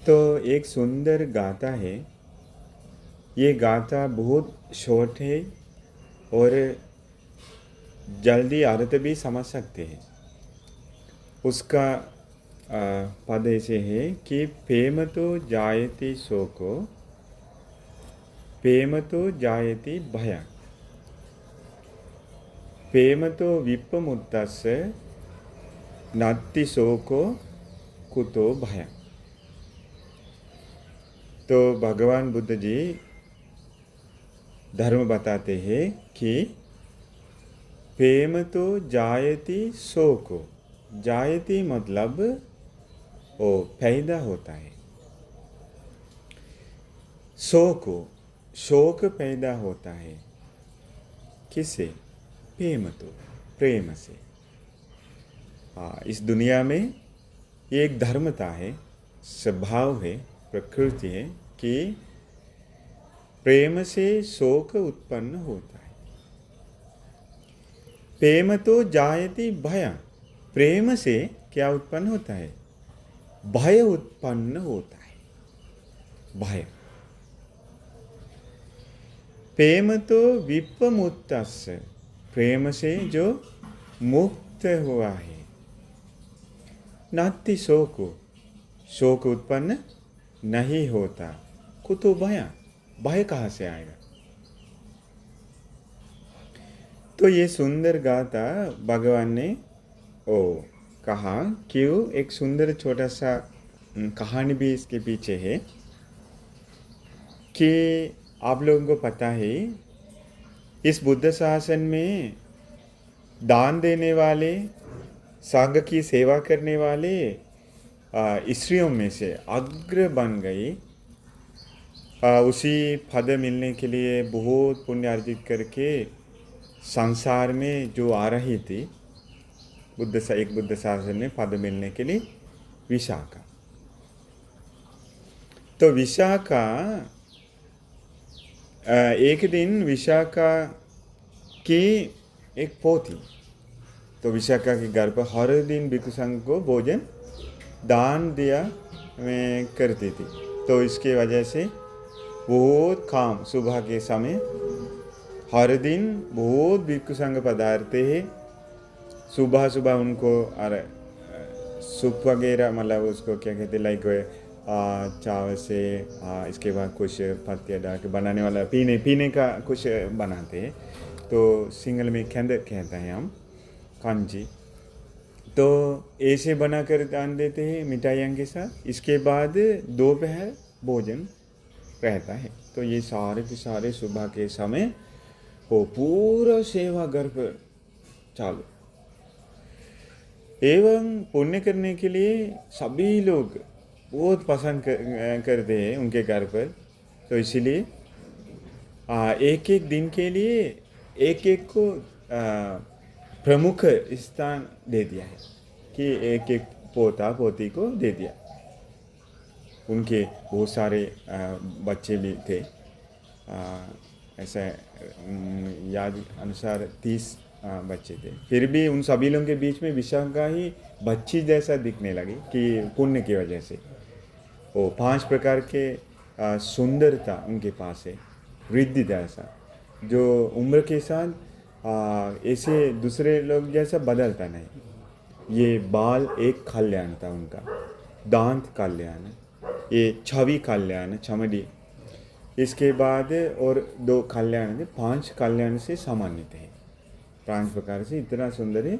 तो एक सुंदर गाथा है। ये गाथा बहुत शॉर्ट है और जल्दी अर्थ भी समझ सकते हैं। उसका पद ऐसे है कि प्रेम तो जायति शोको, प्रेम तो जायति भय, प्रेम तो विप्पमुत्तस्य नात्ति शोको कुतो भय। तो भगवान बुद्ध जी धर्म बताते हैं कि प्रेम तो जायति शोको, जायति मतलब वो पैदा होता है। शोको, शोक पैदा होता है किससे? प्रेम तो, प्रेम से। इस दुनिया में ये एक धर्मता है, स्वभाव है, प्रकृति है कि प्रेम से शोक उत्पन्न होता है। प्रेम तो जायति भय, प्रेम से क्या उत्पन्न होता है? भय उत्पन्न होता है, भय। प्रेम तो विप्पमुत्तस्य, प्रेम से जो मुक्त हुआ है। नात्ति शोको, शोक उत्पन्न नहीं होता। कुतो भय, भय कहाँ से आएगा? तो ये सुंदर गाथा भगवान ने कहा। क्यों? एक सुंदर छोटा सा कहानी भी इसके पीछे है कि आप लोगों को पता है इस बुद्ध शासन में दान देने वाले, संघ की सेवा करने वाले स्त्रियों में से अग्र बन गई। उसी पद मिलने के लिए बहुत पुण्य अर्जित करके संसार में जो आ रही थी, एक बुद्ध शासन में पद मिलने के लिए विशाखा। तो विशाखा एक दिन विशाखा की एक पोती, तो विशाखा के घर पर हर दिन भिक्षु संघ को भोजन दान दिया में करती थी। तो इसके वजह से बहुत काम, सुबह के समय हर दिन बहुत भिक्षु संघ पधारते हैं। सुबह सुबह उनको सूप वगैरह, मतलब उसको क्या कहते, लाइक चावल से इसके बाद कुछ पत्तियाँ डाल के बनाने वाला पीने का कुछ बनाते हैं। तो सिंगल में खेंदर कहते हैं हम, कांजी। तो ऐसे बना कर दान देते हैं मिठाइयों के साथ। इसके बाद दोपहर भोजन रहता है। तो ये सारे के सारे सुबह के समय वो पूरा सेवा घर पर चालू। एवं पुण्य करने के लिए सभी लोग बहुत पसंद करते हैं उनके घर पर। तो इसीलिए एक एक दिन के लिए एक एक को प्रमुख स्थान दे दिया है कि एक एक पोता पोती को दे दिया। उनके बहुत सारे बच्चे भी थे। ऐसा याद अनुसार 30 बच्चे थे। फिर भी उन सभी लोगों के बीच में विशाखा ही बच्ची जैसा दिखने लगी कि पुण्य की वजह से। वो 5 प्रकार के सुंदरता उनके पास है, वृद्धि जैसा, जो उम्र के साथ ऐसे दूसरे लोग जैसा बदलता नहीं। ये बाल एक कल्याण था उनका, दांत कल्याण, ये छवि कल्याण, चमड़ी। इसके बाद और 2 कल्याण थे, 5 कल्याण से सामान्य थे, 5 प्रकार से इतना सुंदर है।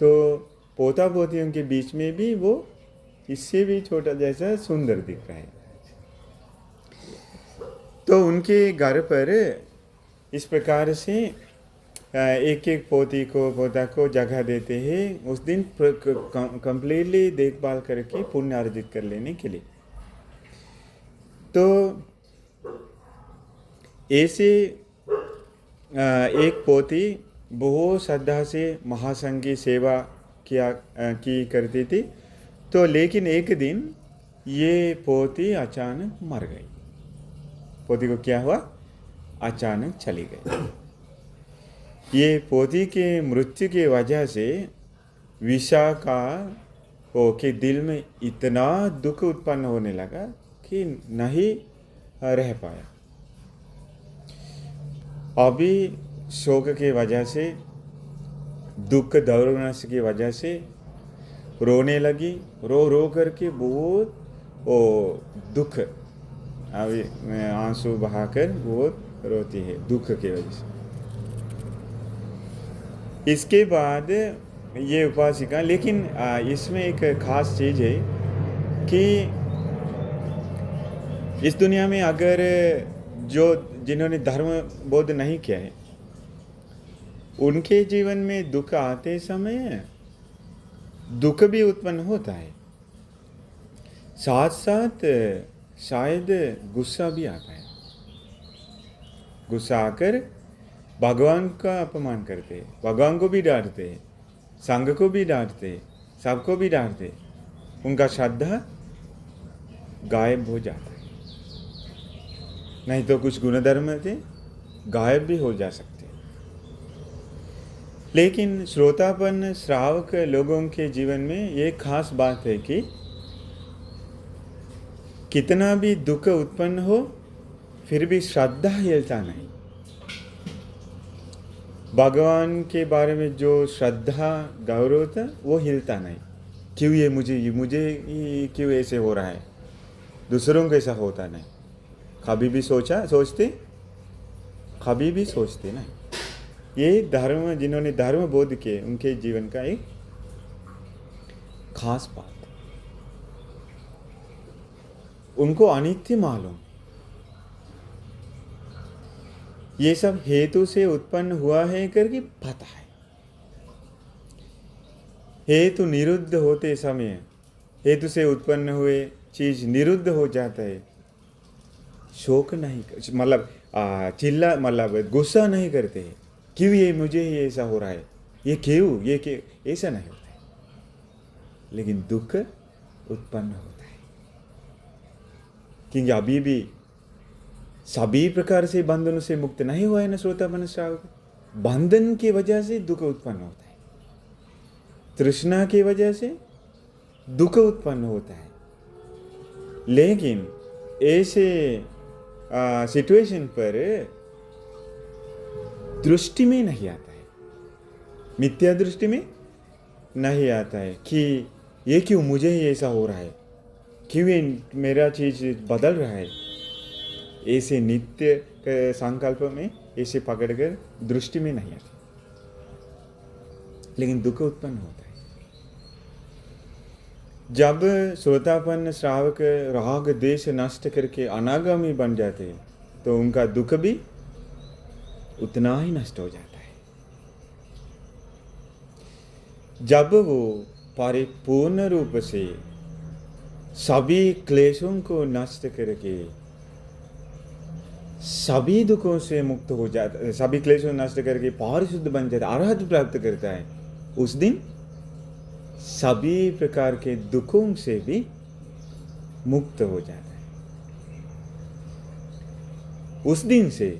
तो पोता पोतियों के बीच में भी वो इससे भी छोटा जैसा सुंदर दिख रहा है। तो उनके घर पर इस प्रकार से एक एक पोती को, पोता को जगह देते हैं उस दिन कंप्लीटली देखभाल करके पुण्य अर्जित कर लेने के लिए। तो ऐसे एक पोती बहुत श्रद्धा से महासंघ की सेवा की करती थी। तो लेकिन एक दिन ये पोती अचानक मर गई। पोती को क्या हुआ? अचानक चली गई। ये पोती के मृत्यु की वजह से विशाखा के दिल में इतना दुख उत्पन्न होने लगा कि नहीं रह पाया। अभी शोक की वजह से, दुख दौड़ने की वजह से रोने लगी, रो रो करके बहुत वो दुख, अभी आंसू बहाकर बहुत रोती है दुख की वजह से। इसके बाद ये उपासिका, लेकिन इसमें एक खास चीज़ है कि इस दुनिया में अगर जो जिन्होंने धर्म बोध नहीं किया है, उनके जीवन में दुख आते समय दुख भी उत्पन्न होता है, साथ साथ शायद गुस्सा भी आता है। गुस्सा आकर भगवान का अपमान करते, भगवान को भी डांटते, संघ को भी डांटते, सबको भी डांटते, उनका श्रद्धा गायब हो जाता है। नहीं तो कुछ गुणधर्म थे गायब भी हो जा सकते। लेकिन श्रोतापन श्रावक लोगों के जीवन में ये खास बात है कि कितना भी दुख उत्पन्न हो फिर भी श्रद्धा हिलता नहीं। भगवान के बारे में जो श्रद्धा गौरव था वो हिलता नहीं। क्यों ये मुझे क्यों ऐसे हो रहा है, दूसरों को ऐसा होता नहीं। कभी भी सोचते कभी भी सोचते नहीं। ये धर्म, जिन्होंने धर्म बोध किए उनके जीवन का एक खास बात। उनको अनित्य मालूम, ये सब हेतु से उत्पन्न हुआ है करके पता है। हेतु निरुद्ध होते समय, हेतु से उत्पन्न हुए चीज निरुद्ध हो जाता है, शोक नहीं, मतलब चिल्ला, मतलब गुस्सा नहीं करते हैं क्यों ये मुझे ही ऐसा हो रहा है, ये क्यों, ऐसा नहीं होता है। लेकिन दुख उत्पन्न होता है क्योंकि अभी भी सभी प्रकार से बंधनों से मुक्त नहीं हुआ है ना श्रोतापन श्रावक। बंधन की वजह से दुख उत्पन्न होता है, तृष्णा की वजह से दुख उत्पन्न होता है। लेकिन ऐसे सिचुएशन पर दृष्टि में नहीं आता है, मिथ्या दृष्टि में नहीं आता है कि ये क्यों मुझे ही ऐसा हो रहा है, क्यों ये मेरा चीज बदल रहा है। ऐसे नित्य संकल्प में ऐसे पकड़कर दृष्टि में नहीं आती, लेकिन दुख उत्पन्न होता है। जब श्रोतापन श्रावक राग देश नष्ट करके अनागामी बन जाते हैं तो उनका दुख भी उतना ही नष्ट हो जाता है। जब वो परिपूर्ण रूप से सभी क्लेशों को नष्ट करके सभी दुखों से मुक्त हो जाता है, सभी क्लेशों नष्ट करके पारिशुद्ध बन जाता है, अरहत प्राप्त करता है, उस दिन सभी प्रकार के दुखों से भी मुक्त हो जाता है। उस दिन से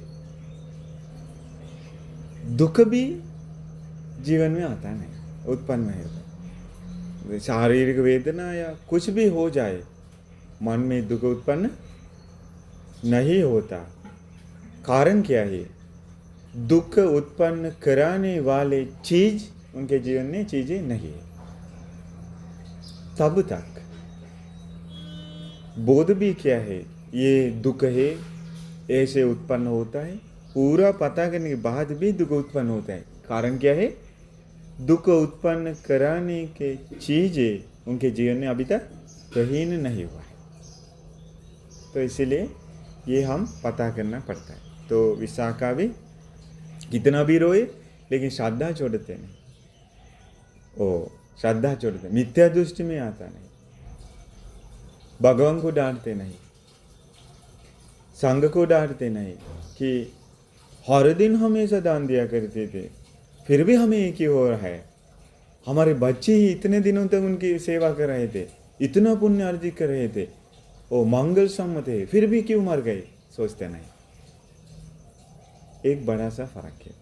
दुख भी जीवन में आता नहीं, उत्पन्न नहीं होता। शारीरिक वेदना या कुछ भी हो जाए, मन में दुख उत्पन्न नहीं होता। कारण क्या है? दुख उत्पन्न कराने वाले चीज उनके जीवन में चीजें नहीं है। तब तक बोध भी क्या है, ये दुख है, ऐसे उत्पन्न होता है, पूरा पता करने के बाद भी दुख उत्पन्न होता है। कारण क्या है? दुख उत्पन्न कराने के चीजें उनके जीवन में अभी तक कहीं नहीं हुआ है। तो इसीलिए ये हम पता करना पड़ता है। तो विशाखा भी कितना भी रोए लेकिन श्रद्धा छोड़ते नहीं, ओ श्रद्धा छोड़ते, मिथ्या दृष्टि में आता नहीं, भगवान को डांटते नहीं, संघ को डांटते नहीं कि हर दिन हमेशा दान दिया करते थे फिर भी हमें एक ही हो रहा है। हमारे बच्चे ही इतने दिनों तक उनकी सेवा कर रहे थे, इतना पुण्य अर्जित कर रहे थे, वो मंगल सम्मत है, फिर भी क्यों मर गए, सोचते नहीं। एक बड़ा सा फर्क है।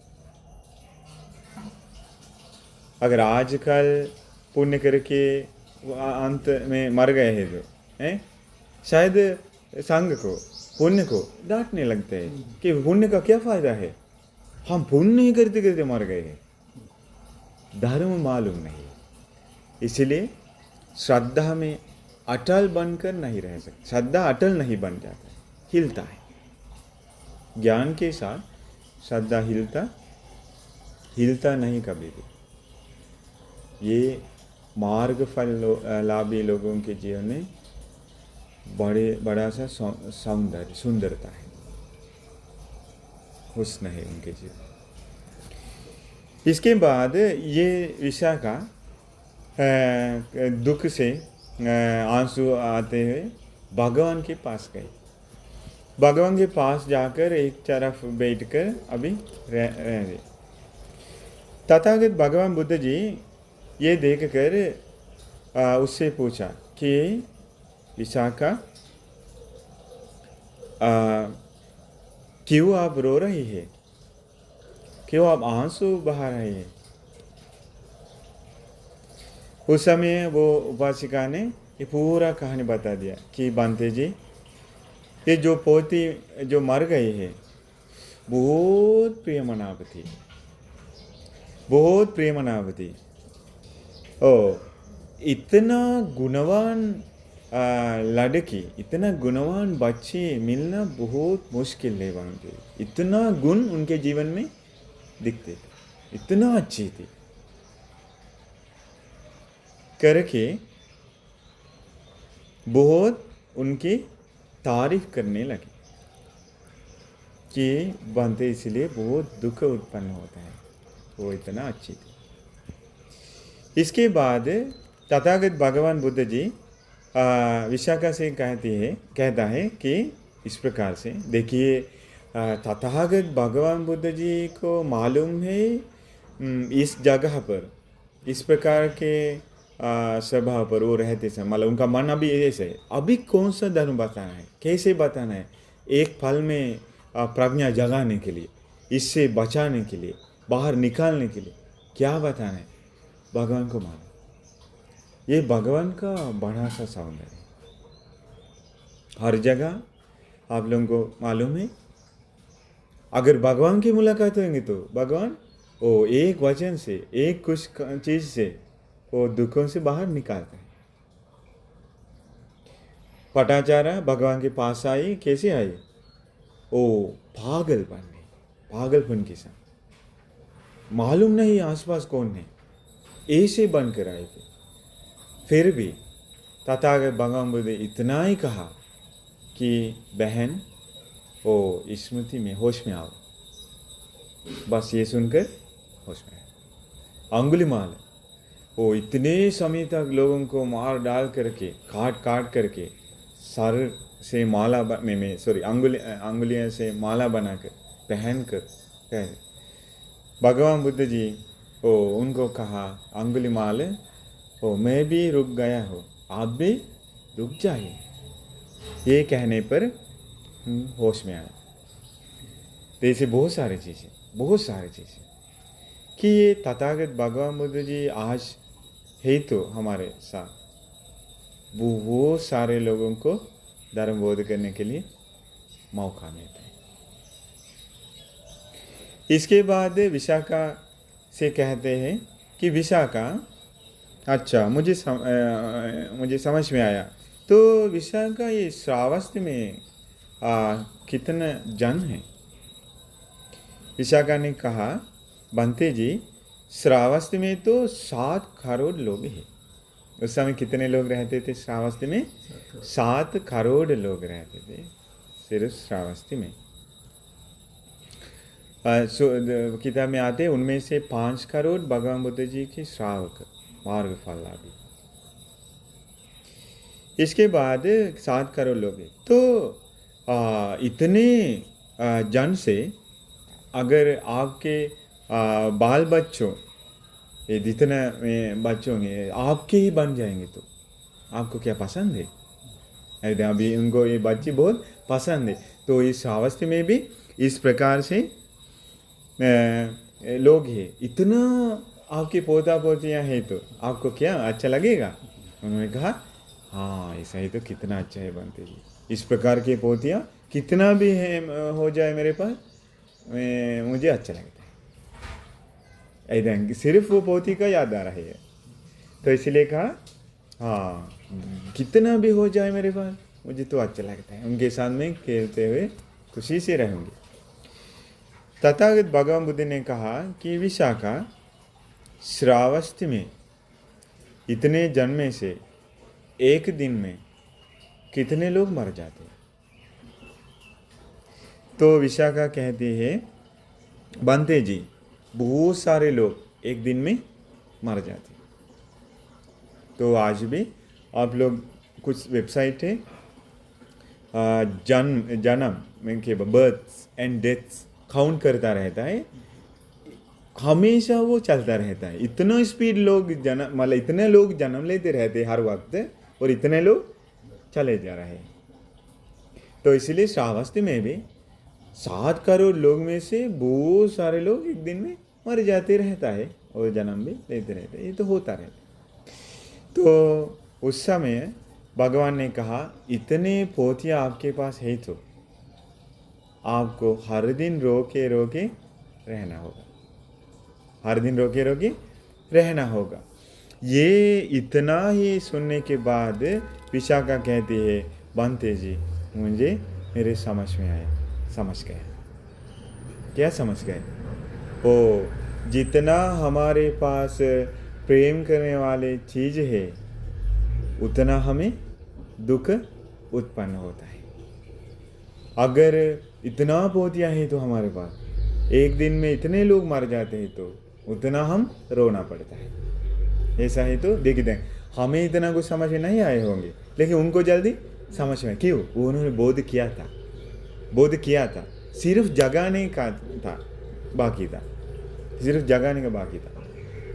अगर आजकल पुण्य करके अंत में मर गए हैं तो शायद संघ को, पुण्य को डांटने लगते हैं कि पुण्य का क्या फायदा है, हम पुण्य नहीं करते करते मर गए हैं, धर्म मालूम नहीं। इसलिए श्रद्धा में अटल बनकर नहीं रह सकते, श्रद्धा अटल नहीं बन जाता, हिलता है। ज्ञान के साथ श्रद्धा हिलता नहीं कभी भी। ये मार्ग फल लाभी लोगों के जीवन में बड़ा सा सौंदर्य, सुंदरता है, हुस्न है उनके जीवन। इसके बाद ये विशाखा दुख से आंसू आते हुए भगवान के पास गए। भगवान के पास जाकर एक तरफ बैठकर अभी रहे। तथागत भगवान बुद्ध जी ये देखकर उससे पूछा कि विशाखा, क्यों आप रो रही है, क्यों आप आंसू बहा रही है। उस समय वो उपासिका ने ये पूरा कहानी बता दिया कि बांते जी, ये जो पोती जो मर गई है बहुत प्रियमनाभ थी, बहुत प्रियमनाभ थी। ओ इतना गुणवान लड़की, इतना गुणवान बच्चे मिलना बहुत मुश्किल है वहाँ पे। इतना गुण उनके जीवन में दिखते थे, इतना अच्छी थी करके बहुत उनकी तारीफ करने लगे कि बनते, इसलिए बहुत दुख उत्पन्न होता है, वो इतना अच्छी थी। इसके बाद तथागत भगवान बुद्ध जी विशाखा से कहता है कि इस प्रकार से देखिए, तथागत भगवान बुद्ध जी को मालूम है इस जगह पर इस प्रकार के स्वभाव पर वो रहते थे, मतलब उनका मन अभी ऐसे है, अभी कौन सा धर्म बताना है, कैसे बताना है, एक फल में प्रज्ञा जगाने के लिए, इससे बचाने के लिए, बाहर निकालने के लिए क्या बताना है, भगवान को मानो। ये भगवान का बड़ा सा सौंदर्य है। हर जगह आप लोगों को मालूम है, अगर भगवान की मुलाकात होंगी तो भगवान वो एक वचन से, एक कुछ चीज से वो दुखों से बाहर निकालता है। पटाचारा भगवान के पास आई, कैसे आई, ओ पागलपन में, पागलपन के साथ, मालूम नहीं आसपास कौन है, ऐसे बनकर आए थे। फिर भी तथागत भगवान बुद्ध इतना ही कहा कि बहन ओ स्मृति में, होश में आओ। बस ये सुनकर होश में आए। अंगुलीमाल वो इतने समय तक लोगों को मार डाल करके, काट करके सर से माला अंगुलियां से माला बनाकर पहन कर भगवान बुद्ध जी ओ उनको कहा, अंगुलीमाल ओ मैं भी रुक गया हूँ, आप भी रुक जाइए। ये कहने पर होश में आया। तो ऐसे बहुत सारी चीज़ें कि ये तथागत भगवान बुद्ध जी आज है तो हमारे साथ, वो सारे लोगों को धर्म बोध करने के लिए मौका मिलता है। इसके बाद विशाखा से कहते हैं कि विशाखा, अच्छा मुझे समझ में आया। तो विशाखा ये श्रावस्ती में कितने जन हैं। विशाखा ने कहा, बंते जी श्रावस्ती में तो 7 करोड़ लोग हैं। उस समय कितने लोग रहते थे श्रावस्ती में? 7 करोड़ लोग रहते थे सिर्फ श्रावस्ती में। किताब में आते उनमें से 5 करोड़ भगवान बुद्ध जी के श्रावक, मार्ग फललाभी। इसके बाद 7 करोड़ लोग हैं। तो इतने जन से अगर आपके बाल बच्चों, ये जितने बच्चों हैं आपके ही बन जाएंगे तो आपको क्या पसंद है? अभी उनको ये बच्चे बहुत पसंद है। तो इस अवस्था में भी इस प्रकार से लोग हैं, इतना आपके पोता पोतियाँ हैं तो आपको क्या अच्छा लगेगा? उन्होंने कहा हाँ ऐसा ही तो कितना अच्छा है बनते जी, इस प्रकार के पोतियाँ कितना भी है हो जाए मेरे पास, मुझे अच्छा लगता है। ऐसा सिर्फ वो पोती का याद आ रहा है, तो इसलिए कहा हाँ कितना भी हो जाए मेरे पास मुझे तो अच्छा लगता है, उनके साथ में खेलते हुए खुशी से रहूँगी। तथागत भगवान बुद्ध ने कहा कि विशाखा, श्रावस्ती में इतने जन्मे से एक दिन में कितने लोग मर जाते हैं। तो विशाखा कहती है, बनते जी बहुत सारे लोग एक दिन में मर जाते। तो आज भी आप लोग कुछ वेबसाइट है जन्म के बर्थ्स एंड डेथ्स काउंट करता रहता है, हमेशा वो चलता रहता है। इतना स्पीड लोग जन्म मतलब इतने लोग जन्म लेते रहते हर वक्त, और इतने लोग चले जा रहे हैं। तो इसलिए श्रावस्ती में भी 7 करोड़ लोग में से बहुत सारे लोग एक दिन में मर जाते रहता है और जन्म भी लेते रहते हैं। ये तो होता रहता है। तो उस समय भगवान ने कहा, इतने पोतियाँ आपके पास है तो आपको हर दिन रोके रोके रहना होगा, हर दिन रोके रोके रहना होगा। ये इतना ही सुनने के बाद विशाखा कहती है, बनते जी मुझे मेरे समझ में आया। समझ गए? क्या समझ गए? ओ जितना हमारे पास प्रेम करने वाले चीज़ है उतना हमें दुख उत्पन्न होता है। अगर इतना पोतियाँ हैं तो हमारे पास एक दिन में इतने लोग मर जाते हैं तो उतना हम रोना पड़ता है। ऐसा है तो देखते हैं, हमें इतना कुछ समझ में नहीं आए होंगे, लेकिन उनको जल्दी समझ में, क्यों? उन्होंने बोध किया था, बोध किया था, सिर्फ जगाने का था बाकी था, सिर्फ जगाने का बाकी था।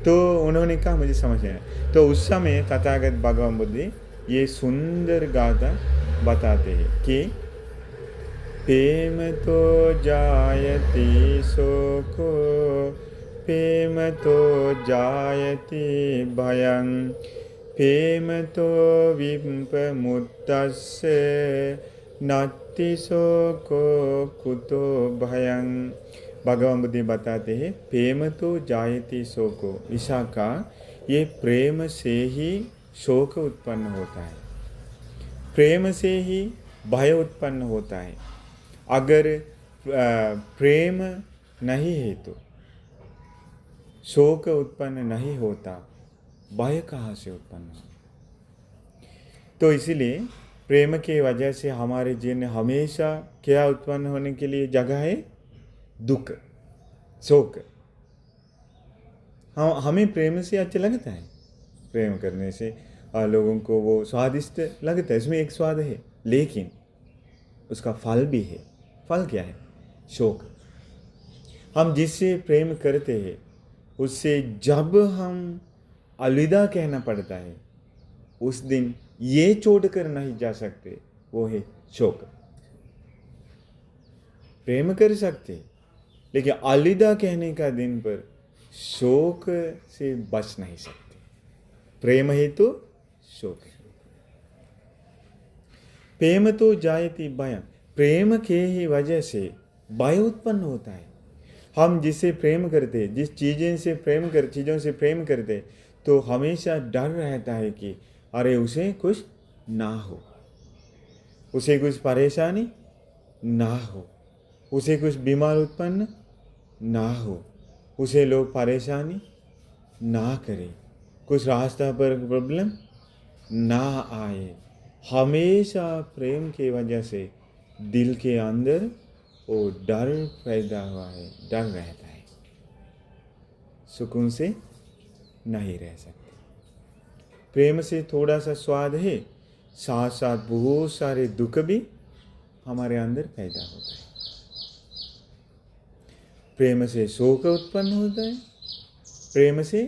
तो उन्होंने कहा मुझे समझ में आया। तो उस समय तथागत भगवान बुद्ध ये सुंदर गाथा बताते हैं कि प्रेम तो जायति शोको, प्रेम तो जायति भयं, प्रेम तो विपमुत्तस्य नास्ति शोको कुतो भयं। भगवान बुद्ध बताते हैं, प्रेम तो जायति शोको। विशाखा, ये प्रेम से ही शोक उत्पन्न होता है, प्रेम से ही भय उत्पन्न होता है। अगर प्रेम नहीं है तो शोक उत्पन्न नहीं होता, भय कहाँ से उत्पन्न हो? तो इसीलिए प्रेम के वजह से हमारे जीवन में हमेशा क्या उत्पन्न होने के लिए जगह है? दुख, शोक। हमें प्रेम से अच्छा लगता है, प्रेम करने से लोगों को वो स्वादिष्ट लगता है, इसमें एक स्वाद है, लेकिन उसका फल भी है। फल क्या है? शोक। हम जिससे प्रेम करते हैं उससे जब हम अलविदा कहना पड़ता है, उस दिन ये छोड़ कर नहीं जा सकते, वो है शोक। प्रेम कर सकते लेकिन अलविदा कहने का दिन पर शोक से बच नहीं सकते। प्रेम है तो शोक है। प्रेम तो जायति भयं, प्रेम के ही वजह से भय उत्पन्न होता है। हम जिससे प्रेम करते, जिस चीज़ों से प्रेम करते, तो हमेशा डर रहता है कि अरे उसे कुछ ना हो, उसे कुछ परेशानी ना हो, उसे कुछ बीमार उत्पन्न ना हो, उसे लोग परेशानी ना करें, कुछ रास्ता पर प्रॉब्लम ना आए। हमेशा प्रेम के वजह से दिल के अंदर वो डर पैदा हुआ है, डर रहता है, सुकून से नहीं रह सकते। प्रेम से थोड़ा सा स्वाद है, साथ साथ बहुत सारे दुख भी हमारे अंदर पैदा होता है। प्रेम से शोक उत्पन्न होता है, प्रेम से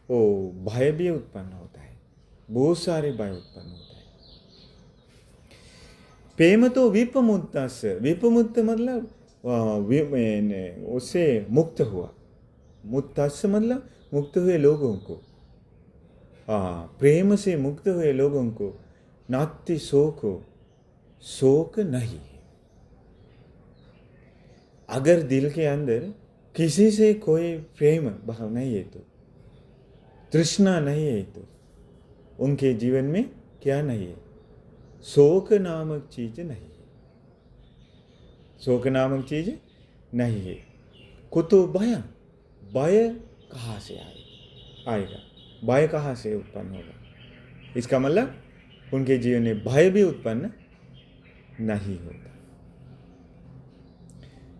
वो भय भी उत्पन्न होता है, बहुत सारे भय उत्पन्न होता है। प्रेम तो विपमुत्तस्य, विपमुक्त मतलब उससे मुक्त हुआ, मुत्तस्य मतलब मुक्त हुए लोगों को, प्रेम से मुक्त हुए लोगों को नास्ति शोक हो, शोक नहीं है। अगर दिल के अंदर किसी से कोई प्रेम भाव नहीं है तो, तृष्णा नहीं है तो, उनके जीवन में क्या नहीं है? शोक नामक चीज नहीं है। शोक नामक चीज नहीं है। कुतो भय, भय कहाँ से आएगा? भय कहाँ से उत्पन्न होगा? इसका मतलब उनके जीवन में भय भी उत्पन्न नहीं होता।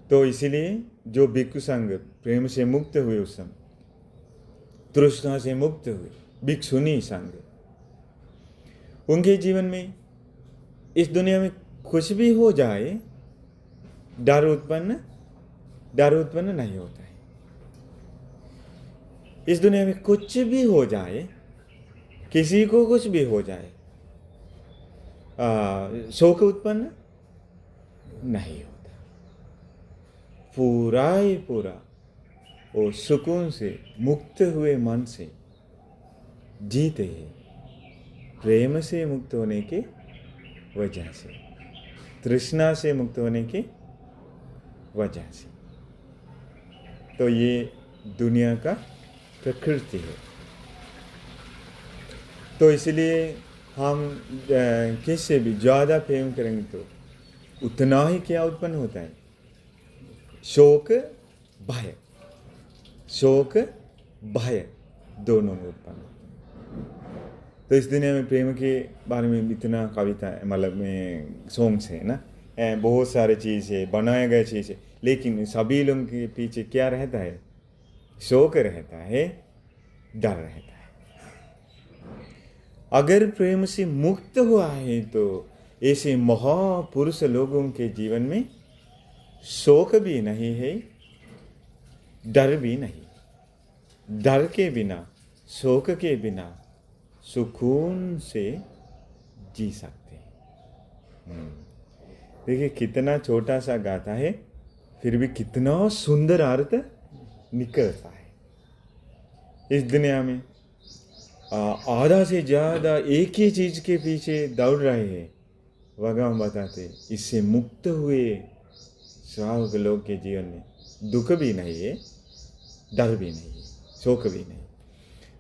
तो इसीलिए जो भिक्षु संघ प्रेम से मुक्त हुए, उस समय तृष्णा से मुक्त हुए भिक्षुनी संघ, उनके जीवन में इस दुनिया में कुछ भी हो जाए डर उत्पन्न नहीं होता है। इस दुनिया में कुछ भी हो जाए, किसी को कुछ भी हो जाए, शोक उत्पन्न नहीं होता। पूरा ही पूरा वो सुकून से मुक्त हुए मन से जीते हैं, प्रेम से मुक्त होने की वजह से, तृष्णा से मुक्त होने की वजह से। तो ये दुनिया का प्रकृति है। तो इसलिए हम किससे भी ज़्यादा प्रेम करेंगे तो उतना ही क्या उत्पन्न होता है? शोक भय, शोक भय दोनों में उत्पन्न होता है। तो इस दुनिया में प्रेम के बारे में इतना कविता मतलब में सॉन्ग्स है ना, बहुत सारे चीज़ है, बनाए गए चीज़ है, लेकिन सभी लोगों के पीछे क्या रहता है? शोक रहता है, डर रहता है। अगर प्रेम से मुक्त हुआ है तो ऐसे महापुरुष लोगों के जीवन में शोक भी नहीं है, डर भी नहीं। डर के बिना, शोक के बिना सुकून से जी सकते हैं। देखिए कितना छोटा सा गाता है, फिर भी कितना सुंदर अर्थ निकलता है। इस दुनिया में आधा से ज़्यादा एक ही चीज़ के पीछे दौड़ रहे हैं। भगवान बताते इससे मुक्त हुए श्रावक लोग के जीवन में दुख भी नहीं है, डर भी नहीं है, शोक भी नहीं।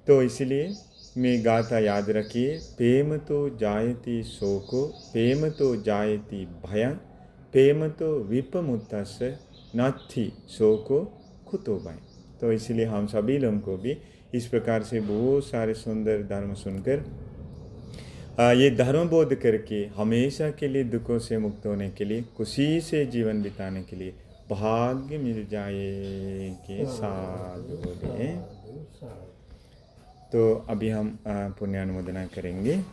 तो इसलिए मैं गाथा याद रखिए, प्रेम तो जायति शोको, प्रेम तो जायति भयं, प्रेम तो विपमुत्तस्य नाथि शोको कुतो भयं। तो इसलिए हम सभी लोगों को भी इस प्रकार से बहुत सारे सुंदर धर्म सुनकर ये धर्म बोध करके हमेशा के लिए दुखों से मुक्त होने के लिए, खुशी से जीवन बिताने के लिए भाग्य मिल जाए के साथ बोले। तो अभी हम पुण्यानुमोदना करेंगे।